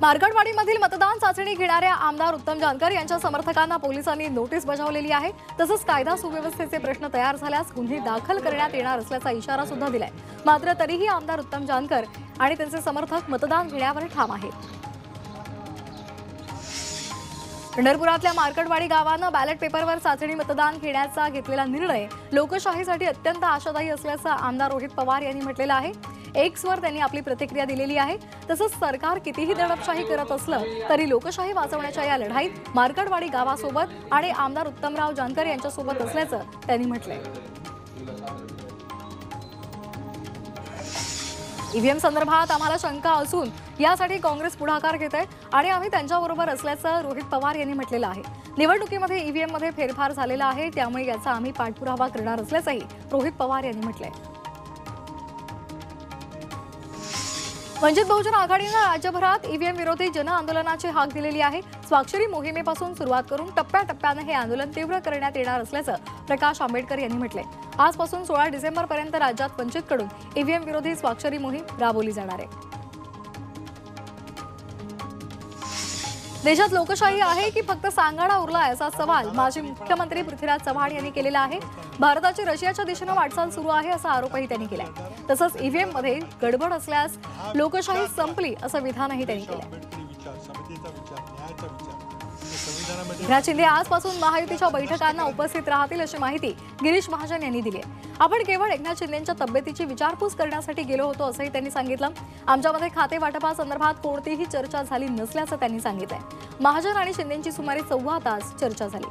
मार्कटवाडीमधील मतदान चाचणी घेणाऱ्या आमदार उत्तम जानकर यांच्या समर्थकांना पोलिसांनी नोटीस बजावलेली आहे। तसंच कायदा सुव्यवस्थेचे प्रश्न तयार झाल्यास गुन्हे दाखल करण्यात येणार असल्याचा इशारा सुद्धा दिलाय। मात्र तरीही आमदार उत्तम जानकर आणि त्यांचे समर्थक मतदान घेण्यावर ठाम आहेत। पंढरपुरातल्या मार्कटवाडी गावानं बॅलेट पेपरवर चाचणी मतदान घेण्याचा घेतलेला निर्णय लोकशाहीसाठी अत्यंत आशादायी असल्याचं आमदार रोहित पवार यांनी म्हटलेलं आहे। एक्सवर त्यांनी आपली प्रतिक्रिया दिलेली आहे। तसंच सरकार कितीही दडपशाही करत असलं तरी लोकशाही वाचवण्याच्या या लढाईत मार्कटवाडी गावासोबत आणि आमदार उत्तमराव जानकर यांच्यासोबत असल्याचं त्यांनी म्हटलंय। ईव्हीएम संदर्भात आम्हाला शंका असून यासाठी काँग्रेस पुढाकार घेत आहे आणि आम्ही त्यांच्याबरोबर असल्याचं रोहित पवार यांनी म्हटलेलं आहे। निवडणुकीमध्ये ईव्हीएम मध्ये फेरफार झालेला आहे, त्यामुळे याचा आम्ही पाठपुरावा करणार असल्याचंही रोहित पवार यांनी म्हटलंय। वंचित बहुजन आघाडीनं राज्यभरात ईव्हीएम विरोधी जन आंदोलनाची हाक दिलेली आहे। स्वाक्षरी मोहिमेपासून सुरुवात करून टप्प्याटप्प्याने हे आंदोलन तीव्र करण्यात येणार असल्याचं प्रकाश आंबेडकर यांनी म्हटलंय। आजपासून 16 डिसेंबरपर्यंत राज्यात वंचितकडून ईव्हीएम विरोधी स्वाक्षरी मोहीम राबवली जाणार आहे। देशात लोकशाही आहे की फक्त सांगाडा उरलाय असा सवाल माजी मुख्यमंत्री पृथ्वीराज चव्हाण यांनी केलेला आहे। भारताची रशियाच्या दिशेने वाटचाल सुरू आहे असा आरोपही त्यांनी केलाय। तसंच ईव्हीएम मध्ये गडबड असल्यास लोकशाही संपली असं विधानही त्यांनी केलंय। एकनाथ शिंदे आजपासून महायुतीच्या बैठकांना उपस्थित राहतील अशी माहिती गिरीश महाजन यांनी दिली आहे। आपण केवळ एकनाथ शिंदेंच्या तब्येतीची विचारपूस करण्यासाठी गेलो होतो असंही त्यांनी सांगितलं। आमच्यामध्ये खाते वाटपासंदर्भात कोणतीही चर्चा झाली नसल्याचं त्यांनी सांगितलंय। महाजन आणि शिंदेंची सुमारे 14 तास चर्चा झाली।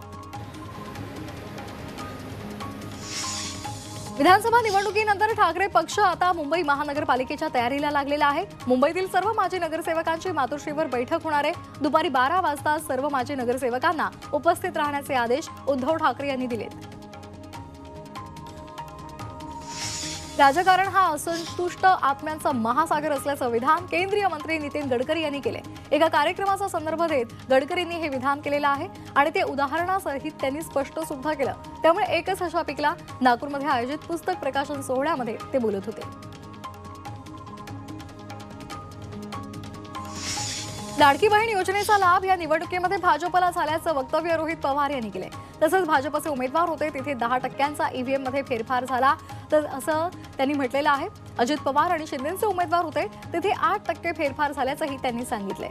विधानसभा निवडणुकीनंतर ठाकरे पक्ष आता मुंबई महानगरपालिकेच्या तयारीला लागलेला आहे। मुंबईतील सर्व माजी नगरसेवकांची मातोश्रीवर बैठक होणार आहे। दुपारी 12 वाजता सर्व माजी नगरसेवकांना उपस्थित राहण्याचे आदेश उद्धव ठाकरे यांनी दिलेत। राजकारण हा असंतुष्ट आत्म्यांचा महासागर असल्याचं विधान केंद्रीय मंत्री नितीन गडकरी यांनी केले। एका कार्यक्रमाचा संदर्भ देत गडकरींनी हे विधान केलेलं आहे आणि ते उदाहरणासहित त्यांनी स्पष्ट सुद्धा केलं। त्यामुळे एकच हशा पिकला। नागपूरमध्ये आयोजित पुस्तक प्रकाशन सोहळ्यामध्ये ते बोलत होते। लाडकी बहीण योजनेचा लाभ या निवडणुकीमध्ये भाजपला झाल्याचं वक्तव्य रोहित पवार यांनी केले। तसंच भाजपचे उमेदवार होते तिथे 10% ईव्हीएम मध्ये फेरफार झाला तर असं त्यांनी म्हटलेलं आहे। अजित पवार आणि शिंदेचे उमेदवार होते तिथे 8% फेरफार झाल्याचंही त्यांनी सांगितलंय।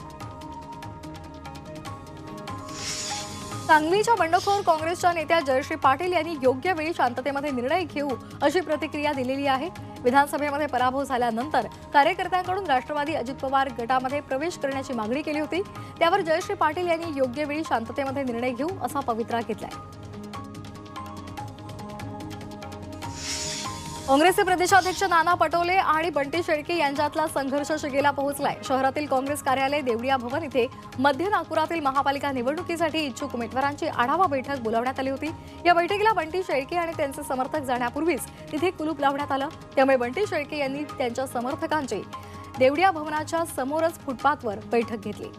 सांगलीच्या बंडखोर काँग्रेसच्या नेत्या जयश्री पाटील यांनी योग्य वेळी शांततेमध्ये निर्णय घेऊ अशी प्रतिक्रिया दिलेली आहे। विधानसभेमध्ये पराभव झाल्यानंतर कार्यकर्त्यांकडून राष्ट्रवादी अजित पवार गटामध्ये प्रवेश करण्याची मागणी केली होती। त्यावर जयश्री पाटील यांनी योग्य वेळी शांततेमध्ये निर्णय घेऊ असा पवित्रा घेतलाय। काँग्रेसचे प्रदेशाध्यक्ष नाना पटोले आणि बंटी शेळके यांच्यातला संघर्ष शिगेला पोहोचलाय। शहरातील काँग्रेस कार्यालय देवडिया भवन इथे मध्य नागपुरातील महापालिका निवडणुकीसाठी इच्छुक उमेदवारांची आढावा बैठक बोलावण्यात आली होती। या बैठकीला बंटी शेळके आणि त्यांचे समर्थक जाण्यापूर्वीच तिथे कुलूप लावण्यात आलं। त्यामुळे बंटी शेळके यांनी त्यांच्या समर्थकांची देवडिया भवनाच्या समोरच फुटपाथवर बैठक घेतली।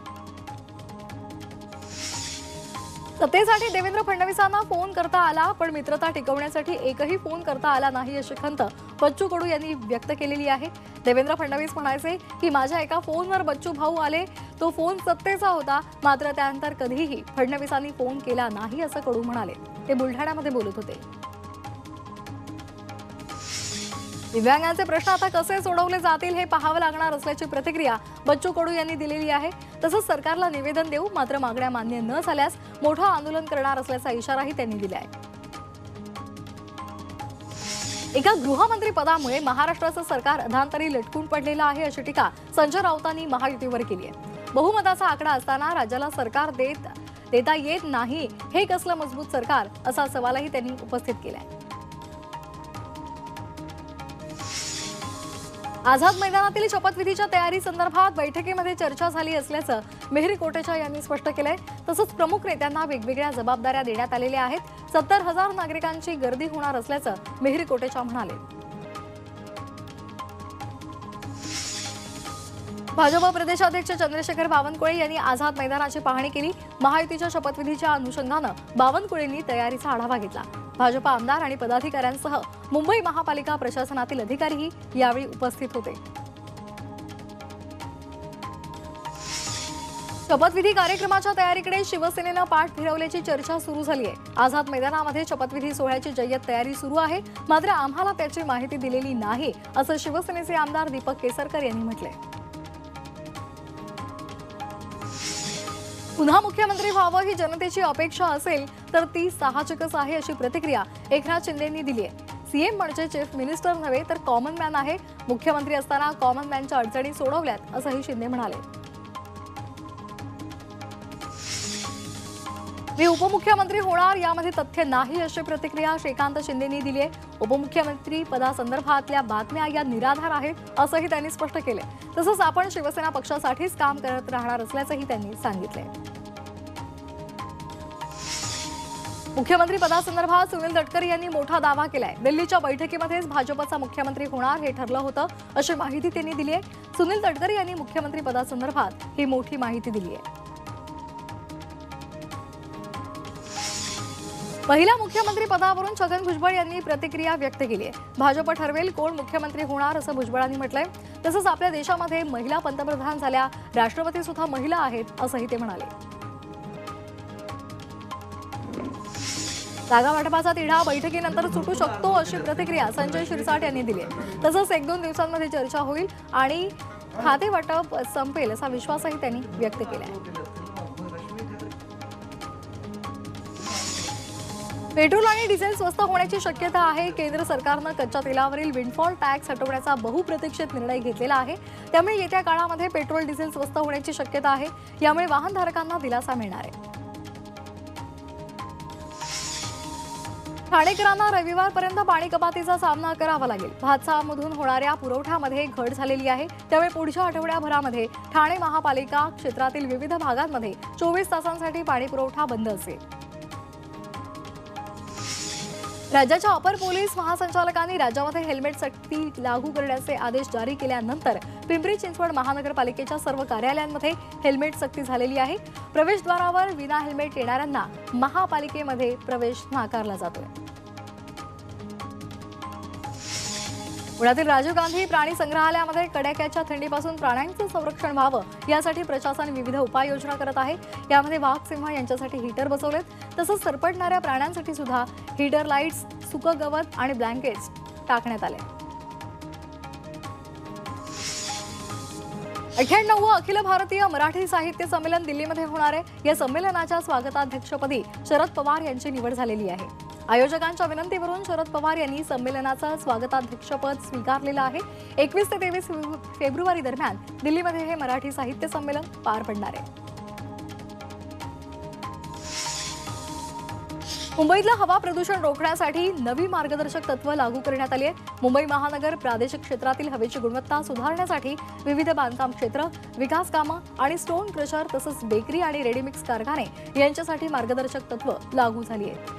सत्तेसाठी देवेंद्र फडणवीसांना फोन करता आला पण मित्रता टिकवण्यासाठी एकही फोन करता आला नाही अशी खंत बच्चू कडू यांनी व्यक्त केलेली आहे। देवेंद्र फडणवीस म्हणायचे की माझ्या एका फोनवर बच्चू भाऊ आले, तो फोन सत्तेचा होता, मात्र त्यानंतर कधीही फडणवीसांनी फोन केला नाही असं कडू म्हणाले। ते बुलढाण्यामध्ये बोलत होते। दिव्यांगांचे प्रश्न आता कसे सोडवले जातील हे पाहावं लागणार असल्याची प्रतिक्रिया बच्चू कडू यांनी दिलेली आहे। तसंच सरकारला निवेदन देऊ मात्र मागण्या मान्य न झाल्यास मोठं आंदोलन करणार असल्याचा इशाराही त्यांनी दिलाय। एका गृहमंत्री पदामुळे महाराष्ट्राचं सरकार अधांतरी लटकून पडलेलं आहे अशी टीका संजय राऊतांनी महायुतीवर केली आहे। बहुमताचा आकडा असताना राज्याला सरकार देता येत नाही, हे कसलं मजबूत सरकार असा सवालही त्यांनी उपस्थित केलाय। आझाद मैदानातील शपथविधीच्या तयारी संदर्भात बैठकीमध्ये चर्चा झाली असल्याचं मेहरी कोटेचा यांनी स्पष्ट केलंय। तसंच प्रमुख नेत्यांना वेगवेगळ्या जबाबदाऱ्या देण्यात आलेल्या आहेत। 70,000 नागरिकांची गर्दी होणार असल्याचं मेहरी कोटेचा म्हणाले। भाजप प्रदेशाध्यक्ष चंद्रशेखर बावनकुळे यांनी आझाद मैदानाची पाहणी केली। महायुतीच्या शपथविधीच्या अनुषंगाने बावनकुळेंनी तयारीचा आढावा घेतला। भाजप आमदार आणि पदाधिकाऱ्यांसह मुंबई महापालिका प्रशासनातील अधिकारीही यावेळी उपस्थित होते। शपथविधी कार्यक्रमाच्या तयारीकडे शिवसेनेनं पाठ फिरवल्याची चर्चा सुरू झाली आहे. आझाद मैदानामध्ये शपथविधी सोहळ्याची जय्यत तयारी सुरू आहे, मात्र आम्हाला त्याची माहिती दिलेली नाही, असं शिवसेनेचे आमदार दीपक केसरकर यांनी म्हटलंय. पुन्हा मुख्यमंत्री व्हावं ही जनतेची अपेक्षा असेल तर ती साहजिकच आहे, अशी प्रतिक्रिया एकनाथ शिंदेंनी दिली आहे. सीएम म्हणजे चीफ मिनिस्टर नव्हे तर कॉमन मॅन आहे. मुख्यमंत्री असताना कॉमन मॅनच्या अडचणी सोडवल्यात, असंही शिंदे म्हणाले. मी उपमुख्यमंत्री होणार यामध्ये तथ्य नाही, अशी प्रतिक्रिया श्रीकांत शिंदेंनी दिली आहे. उपमुख्यमंत्री पदासंदर्भातल्या बातम्या या निराधार आहेत, असंही त्यांनी स्पष्ट केले. तसंच आपण शिवसेना पक्षासाठीच काम करत राहणार असल्याचंही त्यांनी सांगितलंय. मुख्यमंत्री पदासंदर्भात सुनील तटकरे यांनी मोठा दावा केलाय. दिल्लीच्या बैठकीमध्येच भाजपचा मुख्यमंत्री होणार हे ठरलं होतं, अशी माहिती त्यांनी दिली आहे. सुनील तटकरे यांनी मुख्यमंत्री पदासंदर्भात ही मोठी माहिती दिली आहे. पहिल्या मुख्यमंत्री पदावरून छगन भुजबळ यांनी प्रतिक्रिया व्यक्त केली आहे. भाजप ठरवेल कोण मुख्यमंत्री होणार, असं भुजबळांनी म्हटलंय. तसंच आपल्या देशामध्ये महिला पंतप्रधान झाल्या, राष्ट्रपती सुद्धा महिला आहेत, असंही ते म्हणाले. जागा वाटपाचा तिढा बैठकीनंतर सुटू शकतो, अशी प्रतिक्रिया संजय शिरसाट यांनी दिली आहे. तसंच 1-2 दिवसांमध्ये चर्चा होईल आणि खाते वाटप संपेल, असा विश्वासही त्यांनी व्यक्त केला आहे. पेट्रोल आणि डिझेल स्वस्त होण्याची शक्यता आहे. केंद्र सरकारनं कच्च्या तेलावरील विंडफॉल टॅक्स हटवण्याचा बहुप्रतीक्षित निर्णय घेतलेला आहे. त्यामुळे येत्या काळामध्ये पेट्रोल डिझेल स्वस्त होण्याची शक्यता आहे. यामुळे वाहनधारकांना दिलासा मिळणार आहे. ठाणेकरांना रविवारपर्यंत पाणी कपातीचा सामना करावा लागेल. भातसामधून होणाऱ्या पुरवठ्यामध्ये घट झालेली आहे. त्यामुळे पुढच्या आठवड्याभरामध्ये ठाणे महापालिका क्षेत्रातील विविध भागांमध्ये 24 तासांसाठी पाणी पुरवठा बंद असेल. राज्याच्या अपर पोलीस महासंचालकांनी राज्यामध्ये हेल्मेट सक्ती लागू करण्याचे आदेश जारी केल्यानंतर पिंपरी चिंचवड महानगरपालिकेच्या सर्व कार्यालयांमध्ये हेल्मेट सक्ती झालेली आहे. प्रवेशद्वारावर विना हेल्मेट येणाऱ्यांना महापालिकेमध्ये प्रवेश नाकारला जातोय. पुण्यातील राजीव गांधी प्राणी संग्रहालयामध्ये कडाक्याच्या थंडीपासून प्राण्यांचं संरक्षण व्हावं यासाठी प्रशासन विविध उपाययोजना करत आहे. यामध्ये वाघ, सिंह यांच्यासाठी हीटर बसवलेत. तसंच सरपटणाऱ्या प्राण्यांसाठी सुद्धा हीटर लाईट्स, सुकं गवत आणि ब्लँकेट्स टाकण्यात आले. 98वं अखिल भारतीय मराठी साहित्य संमेलन दिल्लीमध्ये होणार आहे. या संमेलनाच्या स्वागताध्यक्षपदी शरद पवार यांची निवड झालेली आहे. आयोजकांच्या विनंतीवरून शरद पवार यांनी संमेलनाचं स्वागताध्यक्षपद स्वीकारलेलं आहे. 21 ते 23 फेब्रुवारी दरम्यान दिल्लीमध्ये हे मराठी साहित्य संमेलन पार पडणार आहे. मुंबईतलं हवा प्रदूषण रोखण्यासाठी नवी मार्गदर्शक तत्व लागू करण्यात आली आहेत. मुंबई महानगर प्रादेशिक क्षेत्रातील हवेची गुणवत्ता सुधारण्यासाठी विविध बांधकाम क्षेत्र, विकास कामं आणि स्टोन क्रशर तसंच बेकरी आणि रेडीमिक्स कारखाने यांच्यासाठी मार्गदर्शक तत्व लागू झाली आहेत.